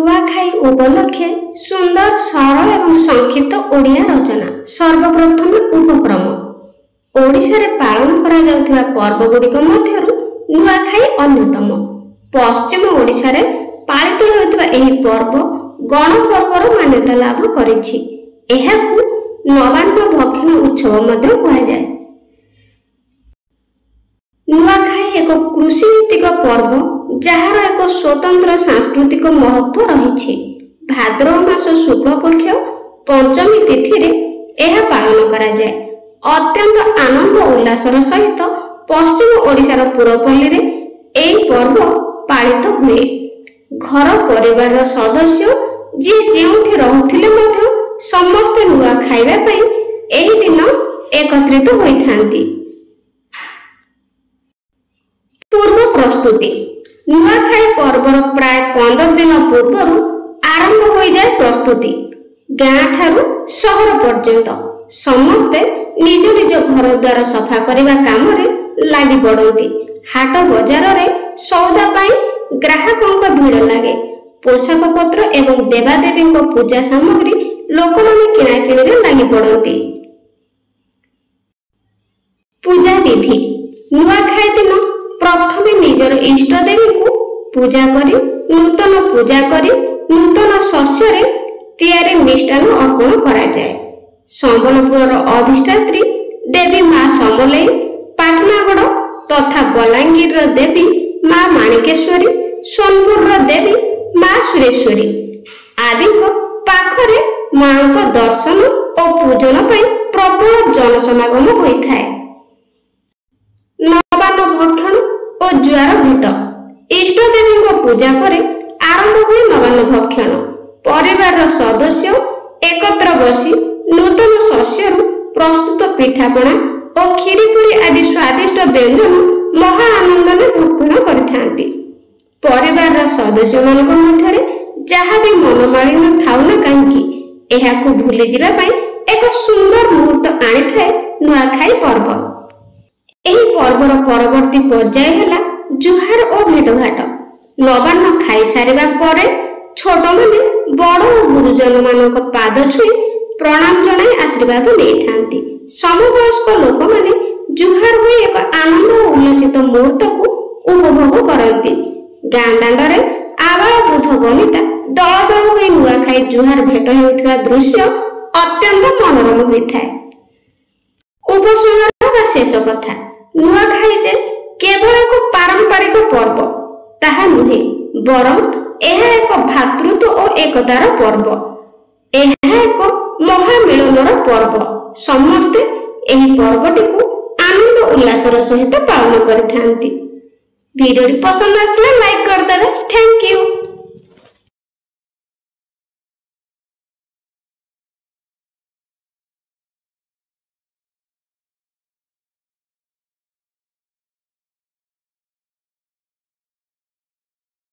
नुआखाई उपलक्षे सुंदर सरल एवं संक्षिप्त ओडिया रचना। सर्वप्रथम उपक्रम। ओडिशा रे पालन करा जाउथिबा पर्व गुडिक मध्यरु नुआखाई अन्यतम। पश्चिम ओडिशा रे पालित होउथिबा एही पर्व गण पर्वर मान्यता लाभ करिछि। एहाकु नवान्न भक्षण उत्सव मध्य कहा जाय। नुआखाई एक कृषि भित्तिक पर्व जहार एक स्वतंत्र सांस्कृतिक महत्व रही। भाद्रव मास शुक्ल पक्ष पंचमी तिथि रे यह पालन करा जाए। अत्यंत आनंद उल्लासर सहित पश्चिम ओडिशार पुरपल्ली रे एही पर्व पालित हुए। घर परिवार सदस्य जी जेउठी रहुथिले मध्य समस्त नुआ खाइबा पई एही दिन एकत्रित होइथांती। पूर्व प्रस्तुति। नुआखाई पर्वर प्राय 15 दिन पूर्व आरंभ हो जाए प्रस्तुति। गाँ ठारू सहर पर्यंत समस्ते निज निज घर द्वार सफा करने काम लगी पड़ती। हाट बजार रे सौदा पाई ग्राहकों भीड़ लगे। पोशाक पत्र एवं देवादेवी पूजा सामग्री लोक मैंने किणाकिणी रे लगी पड़ती। पूजा विधि। नुआखाई दिन प्रथमे निजर इष्ट देवी को पूजा करी नूतन शस्य रे तैयारी मिष्टान अर्पण करा जाए। संबलपुर अधिष्ठात्री देवी मां समलेई, पाटनागढ़ तथा बलांगीर देवी मां माणिकेश्वरी, सोनपुर देवी मां सुरेश्वरी आदि पाखरे मां दर्शन और पूजन पर प्रबल जनसमागम होता है। नवान्न भक्षण और ज्वार भेट। इष्ट देवी पूजा पर आरंभ हुए नवान्न भक्षण। परिवार सदस्य एकत्र बसी नूतन शस्य प्रस्तुत पिठापଣା और खीरीपुरी आदि स्वादिष्ट व्यंजन महा आनंद भक्षण करथांती। परिवार सदस्य मानक मध्यरे जहाँ भी मनमालिन्य थाउ ना कहीं एहाकु भूली जिबा पई एक सुंदर मुहूर्त आनी थाए नुआखाई पर्व। एही पर्वर परवर्ती पर्याय हैला जुहार और भेटघाट। नवान्न खाई सारिबा परे छोट माने बड़ और गुरुजन मानक पाद छुई प्रणाम जनाई आशीर्वाद देइथांती। समवयस्क लोक माने जुहार होई एक आनंद और उल्लसित मुहूर्त को उपभोग करती। गाँ दांडरे आबाल वृद्ध वनिता दल दल होई नुआखाई जुहार भेट हेउथिबा दृश्य अत्यंत मनोरम होइथाय। उपसंहार वा शेष कथा। नुआखाई जे केवल एक पारंपरिक पर्व ताहा नुहे, बरं यह एक भातृत्व और एकतार पर्व। यह एक महामिलनर पर्व। समस्ते एही पर्वटी को आनंद उल्लासर सहित पालन करथांती। वीडियो पसंद आसले लाइक कर देबे। थैंक